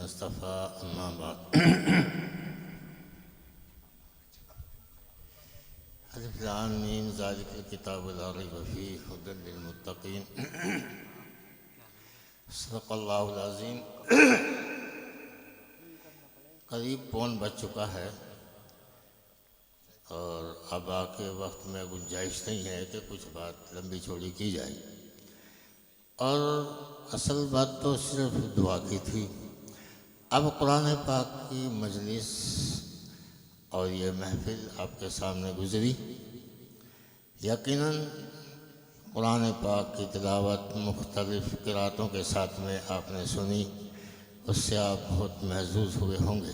اصطفى أما بعد ألف لام ميم ذلك الكتاب لا ريب فيه هدى للمتقين صدق اللہ العظیم. قریب پون بج چکا ہے اور اب آ کے وقت میں گنجائش نہیں ہے کہ کچھ بات لمبی چوڑی کی جائے، اور اصل بات تو صرف دعا کی تھی. اب قرآن پاک کی مجلس اور یہ محفل آپ کے سامنے گزری. یقیناً قرآن پاک کی تلاوت مختلف قرأتوں کے ساتھ میں آپ نے سنی، اس سے آپ بہت محظوظ ہوئے ہوں گے.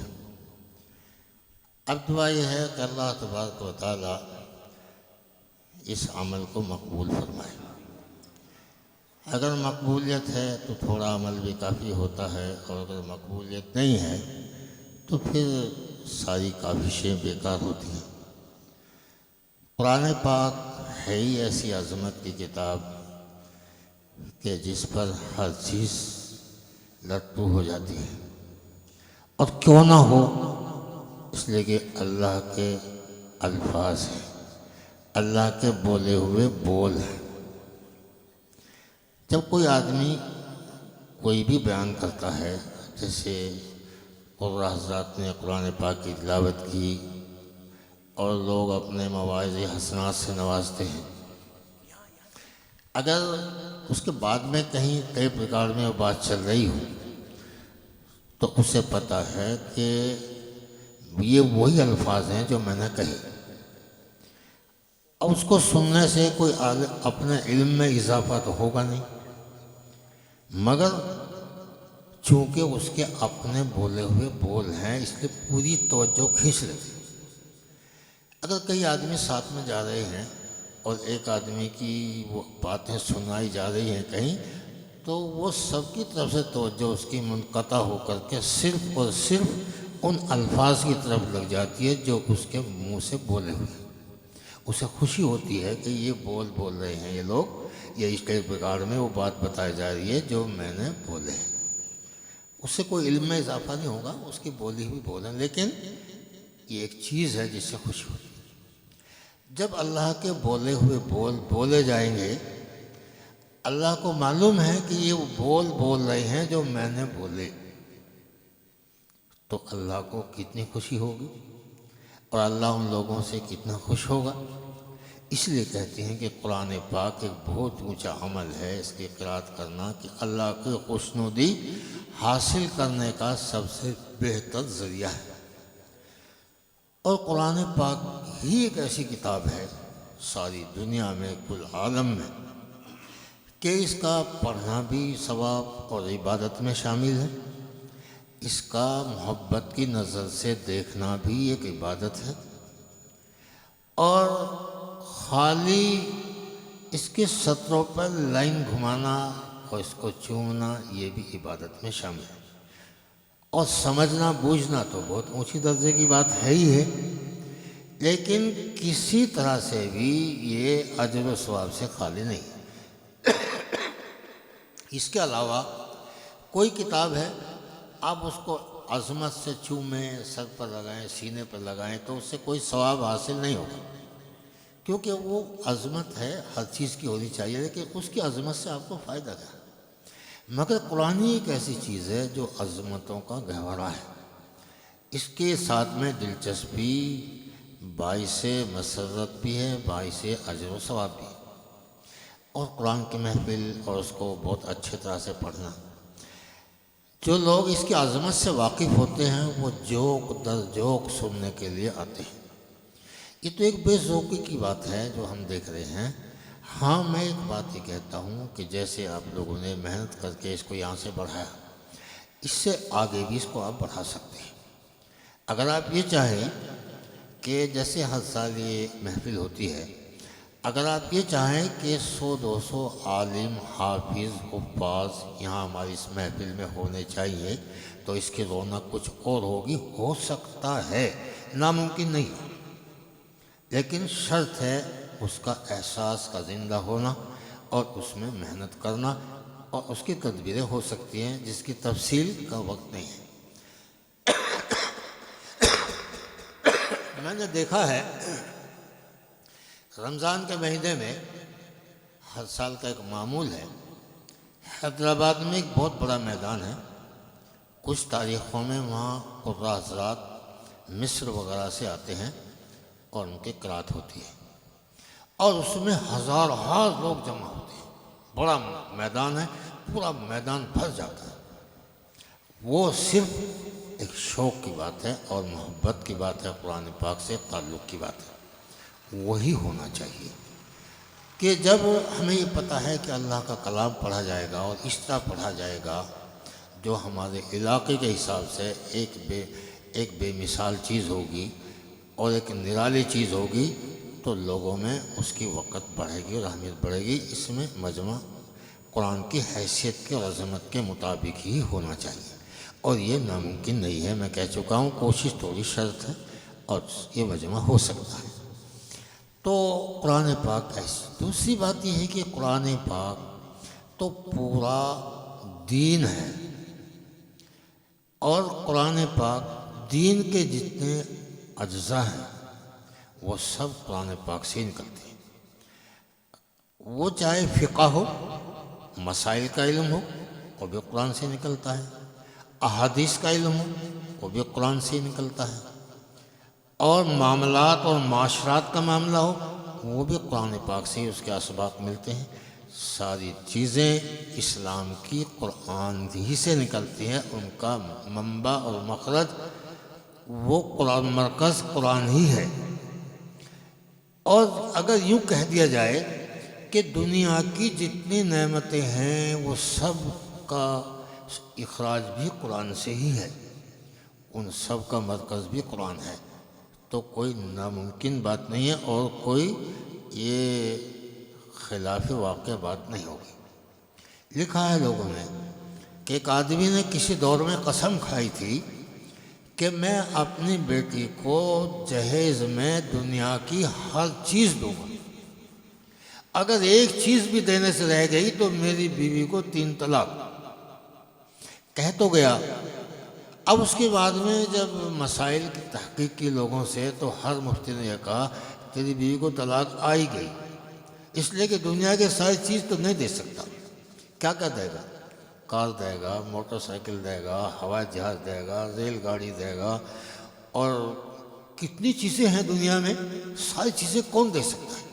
اب دعا یہ ہے کہ اللہ تبارک و تعالیٰ اس عمل کو مقبول فرمائے. اگر مقبولیت ہے تو تھوڑا عمل بھی کافی ہوتا ہے، اور اگر مقبولیت نہیں ہے تو پھر ساری کاوشیں بیکار ہوتی ہیں. قرآن پاک ہے ہی ایسی عظمت کی کتاب کہ جس پر ہر چیز لٹو ہو جاتی ہے، اور کیوں نہ ہو، اس لیے کہ اللہ کے الفاظ ہیں، اللہ کے بولے ہوئے بول ہیں. جب کوئی آدمی کوئی بھی بیان کرتا ہے، جیسے قرآن حضرات نے قرآن پاک کی تلاوت کی اور لوگ اپنے مواعظ حسنات سے نوازتے ہیں، اگر اس کے بعد میں کہیں ٹیپ ریکارڈ میں وہ بات چل رہی ہو تو اسے پتہ ہے کہ یہ وہی الفاظ ہیں جو میں نے کہے، اور اس کو سننے سے کوئی اپنے علم میں اضافہ تو ہوگا نہیں، مگر چونکہ اس کے اپنے بولے ہوئے بول ہیں اس لیے پوری توجہ کھینچ لیتے. اگر کئی آدمی ساتھ میں جا رہے ہیں اور ایک آدمی کی وہ باتیں سنائی جا رہی ہیں کہیں، تو وہ سب کی طرف سے توجہ اس کی منقطع ہو کر کے صرف اور صرف ان الفاظ کی طرف لگ جاتی ہے جو اس کے منہ سے بولے ہوئے. اسے خوشی ہوتی ہے کہ یہ بول رہے ہیں یہ لوگ، یہ اس ٹیپ ریکارڈ میں وہ بات بتائی جا رہی ہے جو میں نے بولے. اس سے کوئی علم میں اضافہ نہیں ہوگا، اس کی بولی ہوئی بول ہے، لیکن یہ ایک چیز ہے جس سے خوشی ہوتی ہے. جب اللہ کے بولے ہوئے بول بولے جائیں گے، اللہ کو معلوم ہے کہ یہ بول رہے ہیں جو میں نے بولے، تو اللہ کو کتنی خوشی ہوگی اور اللہ ان لوگوں سے کتنا خوش ہوگا. اس لیے کہتے ہیں کہ قرآن پاک ایک بہت اونچا عمل ہے. اس کی قرأت کرنا کہ اللہ کی خوشنودی حاصل کرنے کا سب سے بہتر ذریعہ ہے. اور قرآن پاک ہی ایک ایسی کتاب ہے ساری دنیا میں، کل عالم میں، کہ اس کا پڑھنا بھی ثواب اور عبادت میں شامل ہے. اس کا محبت کی نظر سے دیکھنا بھی ایک عبادت ہے، اور خالی اس کے سطروں پر لائن گھمانا اور اس کو چومنا یہ بھی عبادت میں شامل ہے. اور سمجھنا بوجھنا تو بہت اونچی درجے کی بات ہے ہی ہے، لیکن کسی طرح سے بھی یہ اجر و ثواب سے خالی نہیں. اس کے علاوہ کوئی کتاب ہے، آپ اس کو عظمت سے چومیں، سر پر لگائیں، سینے پر لگائیں تو اس سے کوئی ثواب حاصل نہیں ہوگا، کیونکہ وہ عظمت ہے، ہر چیز کی ہونی چاہیے، لیکن اس کی عظمت سے آپ کو فائدہ کیا. مگر قرآن ایک ایسی چیز ہے جو عظمتوں کا گہوارہ ہے. اس کے ساتھ میں دلچسپی باعث مسرت بھی ہے، باعث اجر و ثواب بھی. اور قرآن کی محفل اور اس کو بہت اچھے طرح سے پڑھنا، جو لوگ اس کی عظمت سے واقف ہوتے ہیں وہ جوک در جوک سننے کے لیے آتے ہیں. یہ تو ایک بے ذوقی کی بات ہے جو ہم دیکھ رہے ہیں. ہاں، میں ایک بات یہ کہتا ہوں کہ جیسے آپ لوگوں نے محنت کر کے اس کو یہاں سے بڑھایا، اس سے آگے بھی اس کو آپ بڑھا سکتے ہیں. اگر آپ یہ چاہیں کہ جیسے ہر سال یہ محفل ہوتی ہے، اگر آپ یہ چاہیں کہ 100-200 عالم، حافظ، حفاظ یہاں ہماری اس محفل میں ہونے چاہیے تو اس کی رونق کچھ اور ہوگی. ہو سکتا ہے، ناممکن نہیں، لیکن شرط ہے اس کا احساس کا زندہ ہونا اور اس میں محنت کرنا. اور اس کی تدبیریں ہو سکتی ہیں جس کی تفصیل کا وقت نہیں ہے. میں نے دیکھا ہے رمضان کے مہینے میں ہر سال کا ایک معمول ہے، حیدرآباد میں ایک بہت بڑا میدان ہے، کچھ تاریخوں میں وہاں قراء حضرات مصر وغیرہ سے آتے ہیں اور ان کی قرأت ہوتی ہے، اور اس میں ہزارہا لوگ جمع ہوتے ہیں، بڑا میدان ہے، پورا میدان بھر جاتا ہے۔ وہ صرف ایک شوق کی بات ہے اور محبت کی بات ہے، قرآن پاک سے تعلق کی بات ہے۔ وہی ہونا چاہیے کہ جب ہمیں یہ پتہ ہے کہ اللہ کا کلام پڑھا جائے گا اور اس طرح پڑھا جائے گا جو ہمارے علاقے کے حساب سے ایک بے مثال چیز ہوگی اور ایک نرالی چیز ہوگی، تو لوگوں میں اس کی وقت بڑھے گی اور اہمیت بڑھے گی۔ اس میں مجمع قرآن کی حیثیت کی اور عظمت کے مطابق ہی ہونا چاہیے، اور یہ ناممکن نہیں ہے۔ میں کہہ چکا ہوں کوشش تھوڑی شرط ہے اور یہ مجمع ہو سکتا ہے۔ تو قرآن پاک ایسی۔ دوسری بات یہ ہے کہ قرآن پاک تو پورا دین ہے، اور قرآن پاک دین کے جتنے اجزاء ہیں وہ سب قرآن پاک سے نکلتے ہیں۔ وہ چاہے فقہ ہو، مسائل کا علم ہو، وہ بھی قرآن سے نکلتا ہے، احادیث کا علم ہو، وہ بھی قرآن سے نکلتا ہے، اور معاملات اور معاشرات کا معاملہ ہو، وہ بھی قرآن پاک سے ہی اس کے اسباق ملتے ہیں۔ ساری چیزیں اسلام کی قرآن ہی سے نکلتی ہیں، ان کا منبع اور مخرج وہ قرآن، مرکز قرآن ہی ہے۔ اور اگر یوں کہہ دیا جائے کہ دنیا کی جتنی نعمتیں ہیں وہ سب کا اخراج بھی قرآن سے ہی ہے، ان سب کا مرکز بھی قرآن ہے، تو کوئی ناممکن بات نہیں ہے اور کوئی یہ خلاف واقع بات نہیں ہوگی۔ لکھا ہے لوگوں نے کہ ایک آدمی نے کسی دور میں قسم کھائی تھی کہ میں اپنی بیٹی کو جہیز میں دنیا کی ہر چیز دوں گا، اگر ایک چیز بھی دینے سے رہ گئی تو میری بیوی کو 3 طلاق۔ کہہ تو گیا، اب اس کے بعد میں جب مسائل کی تحقیق کی لوگوں سے، تو ہر مفتی نے یہ کہا تیری بیوی کو طلاق آئی گئی، اس لیے کہ دنیا کے ساری چیز تو نہیں دے سکتا۔ کیا کیا دے گا؟ کار دے گا، موٹر سائیکل دے گا، ہوائی جہاز دے گا، ریل گاڑی دے گا، اور کتنی چیزیں ہیں دنیا میں، ساری چیزیں کون دے سکتا ہے؟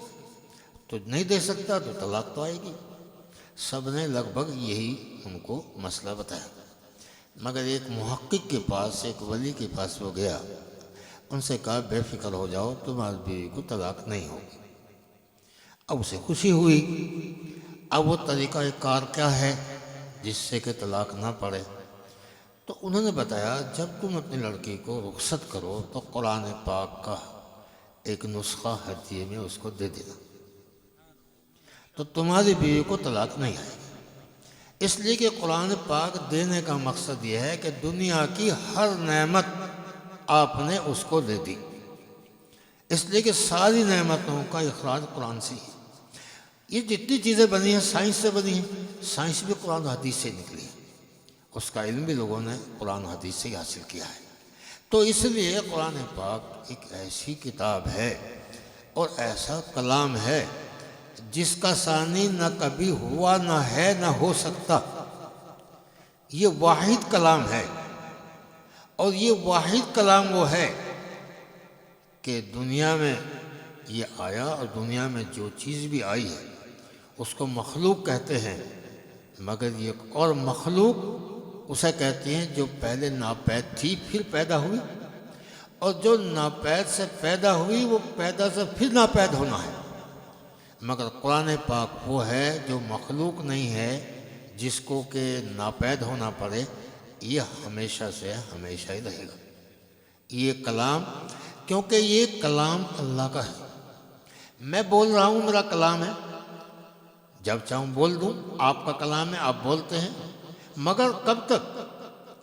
تو نہیں دے سکتا تو طلاق تو آئے گی۔ سب نے لگ بھگ یہی ان کو مسئلہ بتایا، مگر ایک محقق کے پاس، ایک ولی کے پاس وہ گیا، ان سے کہا بے فکر ہو جاؤ، تمہاری بیوی کو طلاق نہیں ہوگی۔ اب اسے خوشی ہوئی۔ اب وہ طریقہ کار کیا ہے جس سے کہ طلاق نہ پڑے؟ تو انہوں نے بتایا جب تم اپنی لڑکی کو رخصت کرو تو قرآن پاک کا ایک نسخہ ہدیے میں اس کو دے دینا، تو تمہاری بیوی کو طلاق نہیں آئے گی۔ اس لیے کہ قرآن پاک دینے کا مقصد یہ ہے کہ دنیا کی ہر نعمت آپ نے اس کو دے دی، اس لیے کہ ساری نعمتوں کا اخراج قرآن سے ہی۔ یہ جتنی چیزیں بنی ہیں سائنس سے بنی ہیں، سائنس بھی قرآن و حدیث سے نکلی ہے، اس کا علم بھی لوگوں نے قرآن و حدیث سے ہی حاصل کیا ہے۔ تو اس لیے قرآن پاک ایک ایسی کتاب ہے اور ایسا کلام ہے جس کا ثانی نہ کبھی ہوا، نہ ہے، نہ ہو سکتا۔ یہ واحد کلام ہے، اور یہ واحد کلام وہ ہے کہ دنیا میں یہ آیا، اور دنیا میں جو چیز بھی آئی ہے اس کو مخلوق کہتے ہیں، مگر یہ اور مخلوق اسے کہتے ہیں جو پہلے ناپید تھی پھر پیدا ہوئی، اور جو ناپید سے پیدا ہوئی وہ پیدا سے پھر ناپید ہونا ہے۔ مگر قرآن پاک وہ ہے جو مخلوق نہیں ہے، جس کو کہ ناپید ہونا پڑے، یہ ہمیشہ سے ہمیشہ ہی رہے گا۔ یہ کلام، کیونکہ یہ کلام اللہ کا ہے، میں بول رہا ہوں میرا کلام ہے، جب چاہوں بول دوں، آپ کا کلام ہے آپ بولتے ہیں، مگر کب تک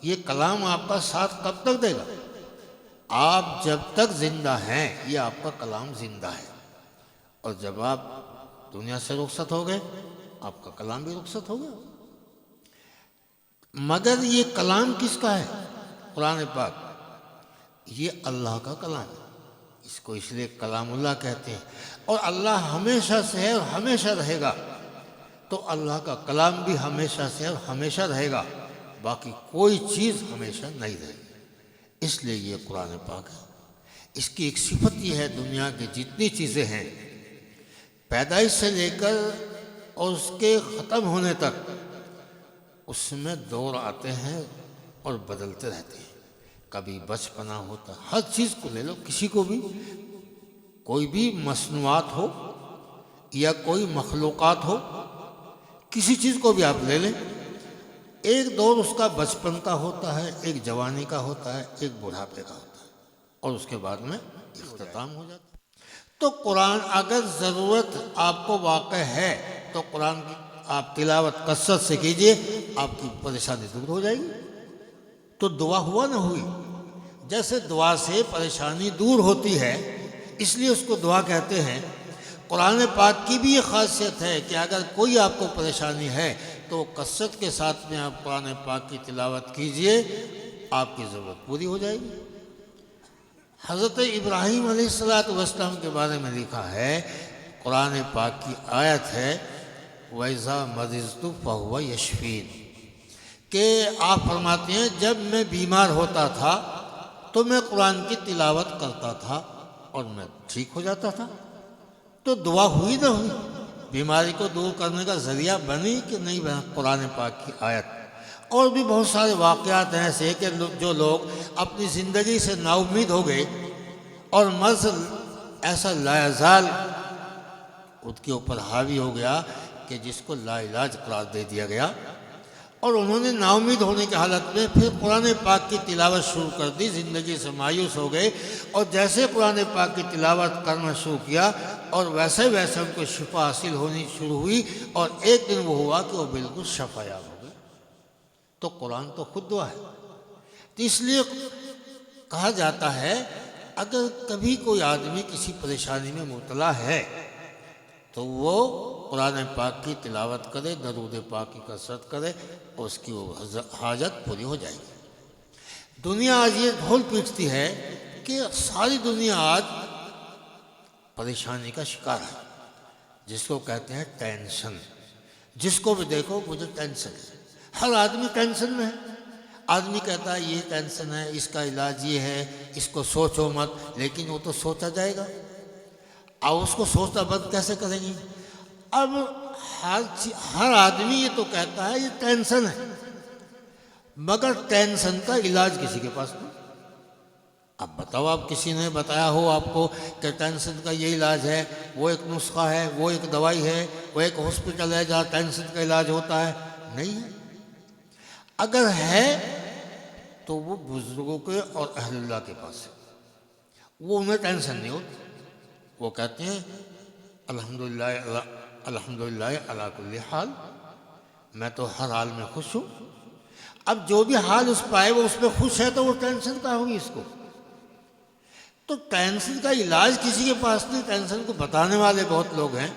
یہ کلام آپ کا ساتھ کب تک دے گا؟ آپ جب تک زندہ ہیں یہ آپ کا کلام زندہ ہے، اور جب آپ دنیا سے رخصت ہو گئے آپ کا کلام بھی رخصت ہو گیا۔ مگر یہ کلام کس کا ہے؟ قرآن پاک یہ اللہ کا کلام ہے، اس کو اس لیے کلام اللہ کہتے ہیں، اور اللہ ہمیشہ سے ہے اور ہمیشہ رہے گا، تو اللہ کا کلام بھی ہمیشہ سے اور ہمیشہ رہے گا، باقی کوئی چیز ہمیشہ نہیں رہے گی۔ اس لیے یہ قرآن پاک ہے۔ اس کی ایک صفت یہ ہے، دنیا کی جتنی چیزیں ہیں پیدائش سے لے کر اور اس کے ختم ہونے تک، اس میں دور آتے ہیں اور بدلتے رہتے ہیں۔ کبھی بچپنا ہوتا، ہر چیز کو لے لو، کسی کو بھی، کوئی بھی مصنوعات ہو یا کوئی مخلوقات ہو، کسی چیز کو بھی آپ لے لیں، ایک دور اس کا بچپن کا ہوتا ہے، ایک جوانی کا ہوتا ہے، ایک بڑھاپے کا ہوتا ہے، اور اس کے بعد میں اختتام ہو جاتا ہے۔ تو قرآن اگر ضرورت آپ کو واقع ہے تو قرآن کی آپ تلاوت کثرت سے کیجئے، آپ کی پریشانی دور ہو جائے گی۔ تو دعا ہوا نہ ہوئی، جیسے دعا سے پریشانی دور ہوتی ہے، اس لیے اس کو دعا کہتے ہیں۔ قرآن پاک کی بھی یہ خاصیت ہے کہ اگر کوئی آپ کو پریشانی ہے تو کثرت کے ساتھ میں آپ قرآن پاک کی تلاوت کیجئے، آپ کی ضرورت پوری ہو جائے گی۔ حضرت ابراہیم علیہ السلام کے بارے میں لکھا ہے، قرآن پاک کی آیت ہے، وَإِذَا مَرِضْتُ فَهُوَ يَشْفِينِ، کہ آپ فرماتے ہیں جب میں بیمار ہوتا تھا تو میں قرآن کی تلاوت کرتا تھا اور میں ٹھیک ہو جاتا تھا۔ تو دعا ہوئی نہ ہوئی، بیماری کو دور کرنے کا ذریعہ بنی کہ نہیں بنا قرآن پاک کی آیت۔ اور بھی بہت سارے واقعات ہیں ایسے کہ جو لوگ اپنی زندگی سے نا امید ہو گئے اور مرض ایسا لا یزال ان کے اوپر حاوی ہو گیا کہ جس کو لا علاج قرار دے دیا گیا، اور انہوں نے نا امید ہونے کی حالت میں پھر قرآن پاک کی تلاوت شروع کر دی، زندگی سے مایوس ہو گئے، اور جیسے قرآن پاک کی تلاوت کرنا شروع کیا اور ویسے ویسے ان کو شفا حاصل ہونی شروع ہوئی، اور ایک دن وہ ہوا کہ وہ بالکل شفا یاب ہو گئی۔ تو قرآن تو خود دعا ہے۔ تو اس لیے کہا جاتا ہے اگر کبھی کوئی آدمی کسی پریشانی میں مبتلا ہے تو وہ قرآن پاک کی تلاوت کرے، درود پاک کی کثرت کرے، اور اس کی وہ حاجت پوری ہو جائے گی۔ دنیا آج یہ ڈھول پیٹتی ہے کہ ساری دنیا آج پریشانی کا شکار ہے، جس کو کہتے ہیں ٹینشن۔ جس کو بھی دیکھو مجھے ٹینشن ہے، ہر آدمی ٹینشن میں ہے۔ آدمی کہتا ہے یہ ٹینشن ہے، اس کا علاج یہ ہے، اس کو سوچو مت، لیکن وہ تو سوچا جائے گا، اب اس کو سوچنا بند کیسے کریں گے؟ اب ہر آدمی یہ تو کہتا ہے یہ ٹینشن ہے، مگر ٹینشن کا علاج کسی کے پاس نہیں۔ اب بتاؤ، آپ کسی نے بتایا ہو آپ کو کہ ٹینشن کا یہ علاج ہے، وہ ایک نسخہ ہے، وہ ایک دوائی ہے، وہ ایک ہاسپٹل ہے جہاں ٹینشن کا علاج ہوتا ہے؟ نہیں ہے۔ اگر ہے تو وہ بزرگوں کے اور اہل اللہ کے پاس ہے، وہ انہیں ٹینشن نہیں ہوتی، وہ کہتے ہیں الحمدللہ علی کل حال، میں تو ہر حال میں خوش ہوں۔ اب جو بھی حال اس پہ آئے وہ اس پہ خوش ہے تو وہ ٹینشن کا ہوگی اس کو؟ تو ٹینشن کا علاج کسی کے پاس نہیں، ٹینشن کو بتانے والے بہت لوگ ہیں۔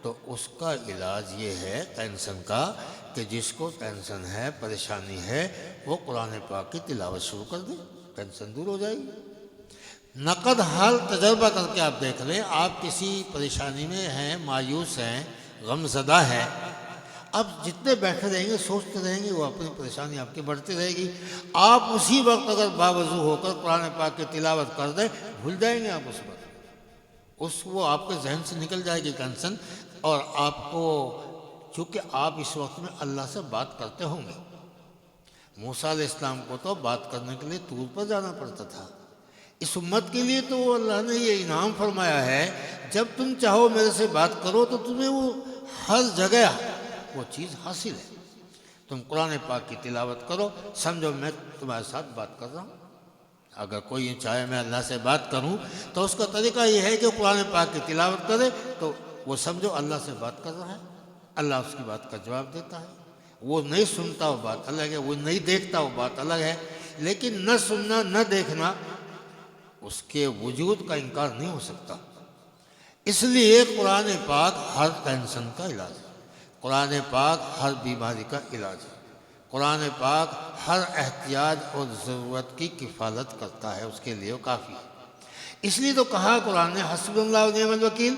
تو اس کا علاج یہ ہے ٹینشن کا کہ جس کو ٹینشن ہے، پریشانی ہے، وہ قرآن پاک کی تلاوت شروع کر دے، ٹینشن دور ہو جائے گی۔ نقد حال تجربہ کر کے آپ دیکھ لیں، آپ کسی پریشانی میں ہیں، مایوس ہیں، غم زدہ ہیں، اب جتنے بیٹھے رہیں گے سوچتے رہیں گے، وہ اپنی پریشانی آپ کی بڑھتی رہے گی۔ آپ اسی وقت اگر باوضو ہو کر قرآن پاک کی تلاوت کر دیں، بھول جائیں گے آپ اس وقت، وہ آپ کے ذہن سے نکل جائے گی ٹینشن، اور آپ کو، چونکہ آپ اس وقت میں اللہ سے بات کرتے ہوں گے۔ موسیٰ علیہ السلام کو تو بات کرنے کے لیے طور پر جانا پڑتا تھا، اس امت کے لیے تو اللہ نے یہ انعام فرمایا ہے جب تم چاہو میرے سے بات کرو تو تمہیں وہ ہر جگہ وہ چیز حاصل ہے۔ تم قرآن پاک کی تلاوت کرو، سمجھو میں تمہارے ساتھ بات کر رہا ہوں۔ اگر کوئی چاہے میں اللہ سے بات کروں تو اس کا طریقہ یہ ہے کہ قرآن پاک کی تلاوت کرے، تو وہ سمجھو اللہ سے بات کر رہا ہے، اللہ اس کی بات کا جواب دیتا ہے۔ وہ نہیں سنتا وہ بات الگ ہے، وہ نہیں دیکھتا وہ بات الگ ہے، لیکن نہ سننا نہ دیکھنا اس کے وجود کا انکار نہیں ہو سکتا۔ اس لیے قرآن پاک ہر ٹینشن کا علاج ہے، قرآن پاک ہر بیماری کا علاج ہے، قرآن پاک ہر احتیاج اور ضرورت کی کفالت کرتا ہے، اس کے لیے کافی ہے۔ اس لیے تو کہا قرآن نے حسب اللہ و نعم الوکیل.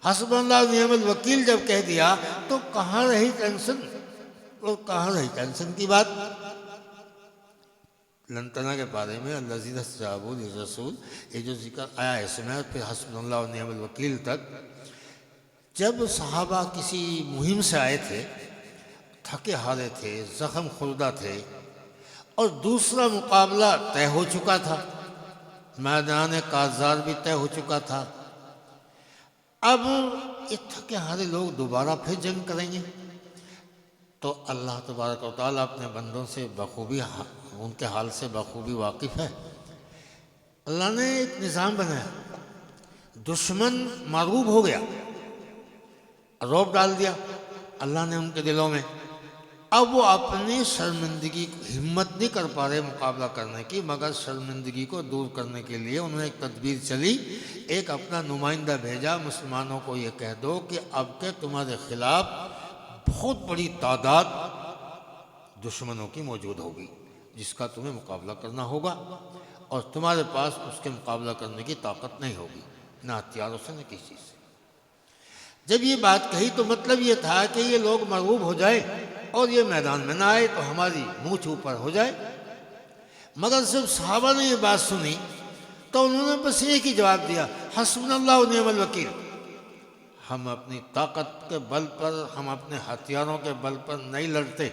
حسب اللہ و نعم الوکیل جب کہہ دیا تو کہاں رہی ٹینشن، اور کہاں رہی ٹینشن کی بات. لنتنا کے بارے میں الذین استجابوا للرسول یہ جو ذکر آیا ہے اس میں، پھر حسب اللہ و نعم الوکیل تک. جب صحابہ کسی مہم سے آئے تھے، تھکے ہارے تھے، زخم خوردہ تھے، اور دوسرا مقابلہ طے ہو چکا تھا، میدان کارزار بھی طے ہو چکا تھا، اب یہ تھکے ہارے لوگ دوبارہ پھر جنگ کریں گے. تو اللہ تبارک و تعالیٰ اپنے بندوں سے بخوبی ان کے حال سے بخوبی واقف ہے. اللہ نے ایک نظام بنایا، دشمن مرعوب ہو گیا، رعب ڈال دیا اللہ نے ان کے دلوں میں. اب وہ اپنی شرمندگی کو ہمت نہیں کر پا رہے مقابلہ کرنے کی، مگر شرمندگی کو دور کرنے کے لیے انہوں نے ایک تدبیر چلی، ایک اپنا نمائندہ بھیجا، مسلمانوں کو یہ کہہ دو کہ اب کے تمہارے خلاف بہت بڑی تعداد دشمنوں کی موجود ہوگی جس کا تمہیں مقابلہ کرنا ہوگا، اور تمہارے پاس اس کے مقابلہ کرنے کی طاقت نہیں ہوگی، نہ ہتھیاروں سے نہ کسی چیز سے. جب یہ بات کہی تو مطلب یہ تھا کہ یہ لوگ مرعوب ہو جائے اور یہ میدان میں نہ آئے تو ہماری مونچھ اوپر ہو جائے. مگر جب صحابہ نے یہ بات سنی تو انہوں نے بس ایک ہی جواب دیا، حسبنا اللہ و نعم الوکیل. ہم اپنی طاقت کے بل پر، ہم اپنے ہتھیاروں کے بل پر نہیں لڑتے،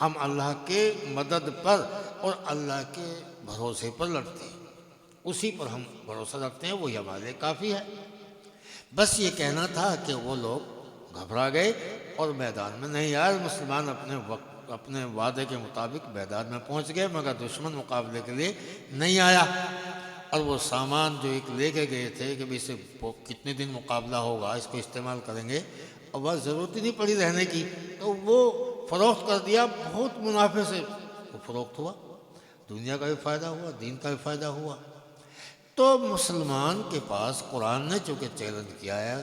ہم اللہ کے مدد پر اور اللہ کے بھروسے پر لڑتے ہیں، اسی پر ہم بھروسہ رکھتے ہیں، وہی ہمارے لیے کافی ہے. بس یہ کہنا تھا کہ وہ لوگ گھبرا گئے اور میدان میں نہیں آئے. مسلمان اپنے وعدے کے مطابق میدان میں پہنچ گئے، مگر دشمن مقابلے کے لیے نہیں آیا. اور وہ سامان جو ایک لے کے گئے تھے کہ اسے کتنے دن مقابلہ ہوگا، اس کو استعمال کریں گے، اور بس ضرورت ہی نہیں پڑی رہنے کی، تو وہ فروخت کر دیا. بہت منافع سے وہ فروخت ہوا، دنیا کا بھی فائدہ ہوا، دین کا بھی فائدہ ہوا. تو مسلمان کے پاس قرآن نے چونکہ چیلنج کیا ہے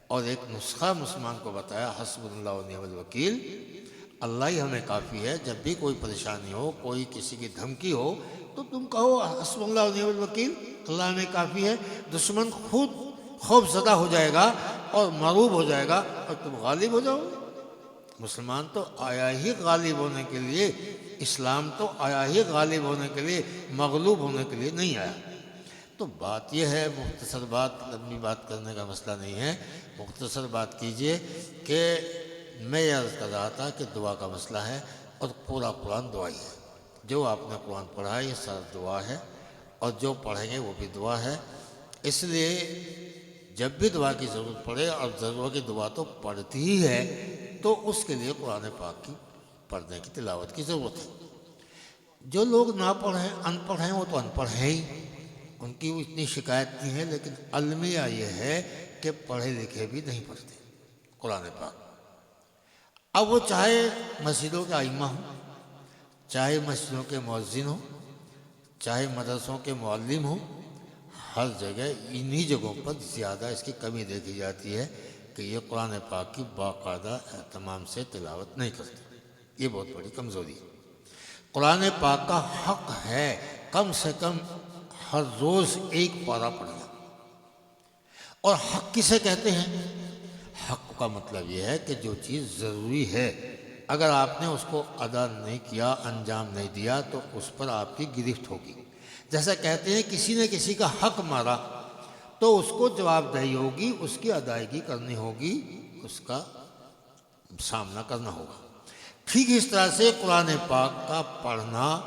اور ایک نسخہ مسلمان کو بتایا، حسب اللہ و نعم الوکیل، اللہ ہی ہمیں کافی ہے. جب بھی کوئی پریشانی ہو، کوئی کسی کی دھمکی ہو، تو تم کہو حسب اللہ و نعم الوکیل، اللہ ہمیں کافی ہے. دشمن خود خوف زدہ ہو جائے گا اور مرعوب ہو جائے گا اور تم غالب ہو جاؤ گے. مسلمان تو آیا ہی غالب ہونے کے لیے، اسلام تو آیا ہی غالب ہونے کے لیے، مغلوب ہونے کے لیے نہیں آیا. تو بات یہ ہے، مختصر بات، لمبی بات کرنے کا مسئلہ نہیں ہے، مختصر بات کیجئے کہ میں یہ عرض کر رہا تھا کہ دعا کا مسئلہ ہے اور پورا قرآن دعائی ہے. جو آپ نے قرآن پڑھا ہے یہ سارا دعا ہے، اور جو پڑھیں گے وہ بھی دعا ہے. اس لیے جب بھی دعا کی ضرورت پڑے، اور ضرورت کی دعا تو پڑتی ہی ہے، تو اس کے لیے قرآن پاک کی پڑھنے کی تلاوت کی ضرورت ہے. جو لوگ نہ پڑھیں، ان پڑھ ہیں، وہ تو ان پڑھ ہیں ہی، ان کی اتنی شکایت نہیں ہے. لیکن المیہ یہ ہے کہ پڑھے لکھے بھی نہیں پڑھتے قرآن پاک. اب وہ چاہے مسجدوں کے ائمہ ہوں، چاہے مسجدوں کے مؤذن ہوں، چاہے مدرسوں کے معلم ہوں، ہر جگہ انہی جگہوں پر زیادہ اس کی کمی دیکھی جاتی ہے کہ یہ قرآن پاک کی باقاعدہ اہتمام سے تلاوت نہیں کرتے. یہ بہت بڑی کمزوری ہے. قرآن پاک کا حق ہے کم سے کم ہر روز ایک پارہ پڑھنا. اور حق کسے کہتے ہیں؟ حق کا مطلب یہ ہے کہ جو چیز ضروری ہے، اگر آپ نے اس کو ادا نہیں کیا، انجام نہیں دیا، تو اس پر آپ کی گرفت ہوگی. جیسا کہتے ہیں کسی نے کسی کا حق مارا تو اس کو جواب دہی ہوگی، اس کی ادائیگی کرنی ہوگی، اس کا سامنا کرنا ہوگا. ٹھیک اس طرح سے قرآن پاک کا پڑھنا،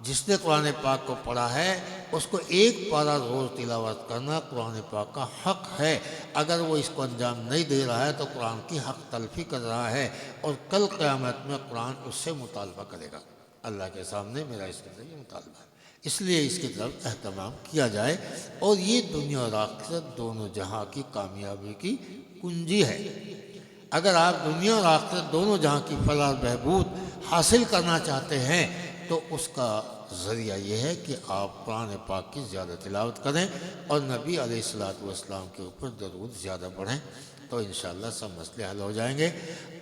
جس نے قرآن پاک کو پڑھا ہے اس کو ایک پارہ روز تلاوت کرنا قرآن پاک کا حق ہے. اگر وہ اس کو انجام نہیں دے رہا ہے تو قرآن کی حق تلفی کر رہا ہے، اور کل قیامت میں قرآن اس سے مطالبہ کرے گا. اللہ کے سامنے میرا اس کے یہ مطالبہ ہے. اس لیے اس کی طرف اہتمام کیا جائے، اور یہ دنیا اور آخرت دونوں جہاں کی کامیابی کی کنجی ہے. اگر آپ دنیا اور آخرت دونوں جہاں کی فلاح بہبود حاصل کرنا چاہتے ہیں تو اس کا ذریعہ یہ ہے کہ آپ قرآن پاک کی زیادہ تلاوت کریں اور نبی علیہ السلام کے اوپر درود زیادہ پڑھیں، تو انشاءاللہ سب مسئلے حل ہو جائیں گے.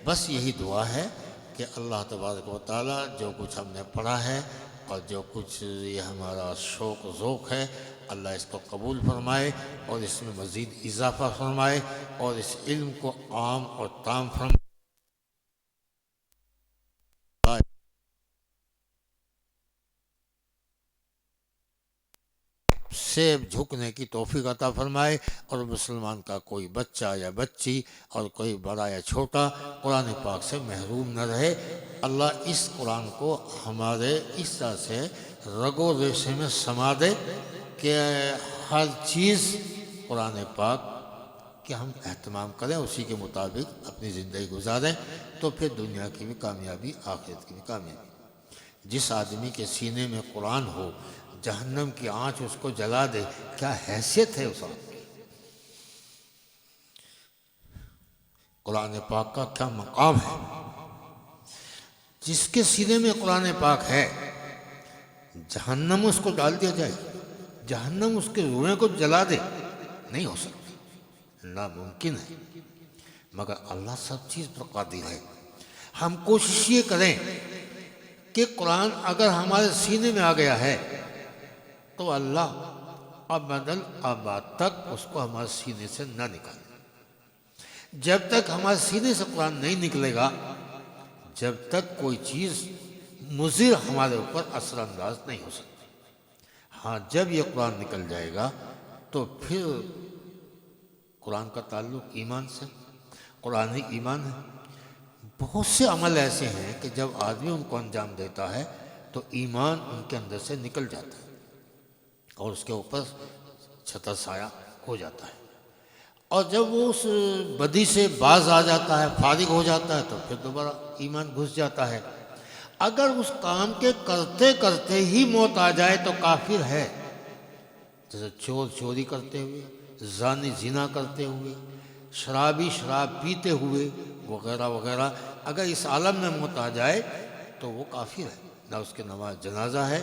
بس یہی دعا ہے کہ اللہ تبارک و تعالیٰ جو کچھ ہم نے پڑھا ہے اور جو کچھ یہ ہمارا شوق و ذوق ہے اللہ اس کو قبول فرمائے اور اس میں مزید اضافہ فرمائے اور اس علم کو عام اور تام فرمائے سے جھکنے کی توفیق عطا فرمائے اور مسلمان کا کوئی بچہ یا بچی اور کوئی بڑا یا چھوٹا قرآن پاک سے محروم نہ رہے۔ اللہ اس قرآن کو ہمارے اس طرح سے رگ و ریشے میں سما دے کہ ہر چیز قرآن پاک کہ ہم اہتمام کریں، اسی کے مطابق اپنی زندگی گزاریں، تو پھر دنیا کی بھی کامیابی آخرت کی بھی کامیابی۔ جس آدمی کے سینے میں قرآن ہو، جہنم کی آنچ اس کو جلا دے، کیا حیثیت ہے اس آدمی کی؟ قرآن پاک کا کیا مقام ہے؟ جس کے سینے میں قرآن پاک ہے، جہنم اس کو ڈال دیا جائے، جہنم اس کے روئیں کو جلا دے، نہیں ہو سکتا، ناممکن ہے۔ مگر اللہ سب چیز پر قادر ہے۔ ہم کوشش یہ کریں کہ قرآن اگر ہمارے سینے میں آ گیا ہے تو اللہ ابداً آباد تک اس کو ہمارے سینے سے نہ نکالے۔ جب تک ہمارے سینے سے قرآن نہیں نکلے گا، جب تک کوئی چیز مضر ہمارے اوپر اثر انداز نہیں ہو سکتی۔ ہاں جب یہ قرآن نکل جائے گا تو پھر قرآن کا تعلق ایمان سے، قرآن ہی ایمان ہے۔ بہت سے عمل ایسے ہیں کہ جب آدمی ان کو انجام دیتا ہے تو ایمان ان کے اندر سے نکل جاتا ہے اور اس کے اوپر چھتر سایہ ہو جاتا ہے، اور جب وہ اس بدی سے باز آ جاتا ہے، فارغ ہو جاتا ہے، تو پھر دوبارہ ایمان گھس جاتا ہے۔ اگر اس کام کے کرتے کرتے ہی موت آ جائے تو کافر ہے، جیسے چور چوری کرتے ہوئے، زانی زنا کرتے ہوئے، شرابی شراب پیتے ہوئے وغیرہ وغیرہ، اگر اس عالم میں موت آ جائے تو وہ کافر ہے، نہ اس کے نماز جنازہ ہے،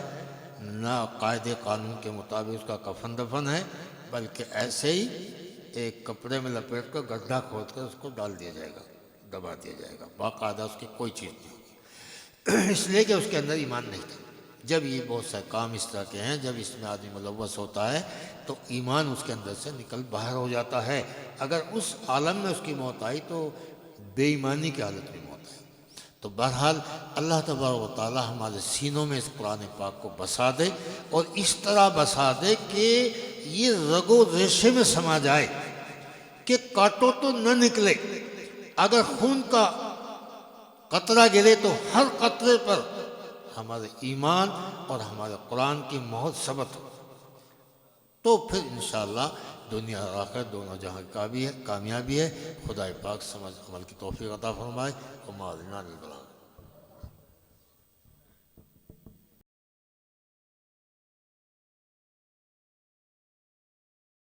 نہ قاعدے قانون کے مطابق اس کا کفن دفن ہے، بلکہ ایسے ہی ایک کپڑے میں لپیٹ کر گڈھا کھود کر اس کو ڈال دیا جائے گا، دبا دیا جائے گا، باقاعدہ اس کی کوئی چیز نہیں ہوگی، اس لیے کہ اس کے اندر ایمان نہیں تھا۔ جب یہ بہت سے کام اس طرح کے ہیں، جب اس میں آدمی ملوث ہوتا ہے تو ایمان اس کے اندر سے نکل باہر ہو جاتا ہے۔ اگر اس عالم میں اس کی موت آئی تو بے ایمانی کی حالت میں موت آئی۔ تو بہرحال اللہ تبارک و تعالی ہمارے سینوں میں اس قرآن پاک کو بسا دے، اور اس طرح بسا دے کہ یہ رگ و ریشے میں سما جائے کہ کاٹو تو نہ نکلے۔ اگر خون کا قطرہ گرے تو ہر قطرے پر ہمارے ایمان اور ہمارے قرآن کی مہر ثبت ہو، تو پھر انشاءاللہ دنیا اور آخرت دونوں جہاں کامیابی ہے۔ خدا پاک سمجھ عمل کی توفیق عطا فرمائے۔ وما علینا الا البلاغ۔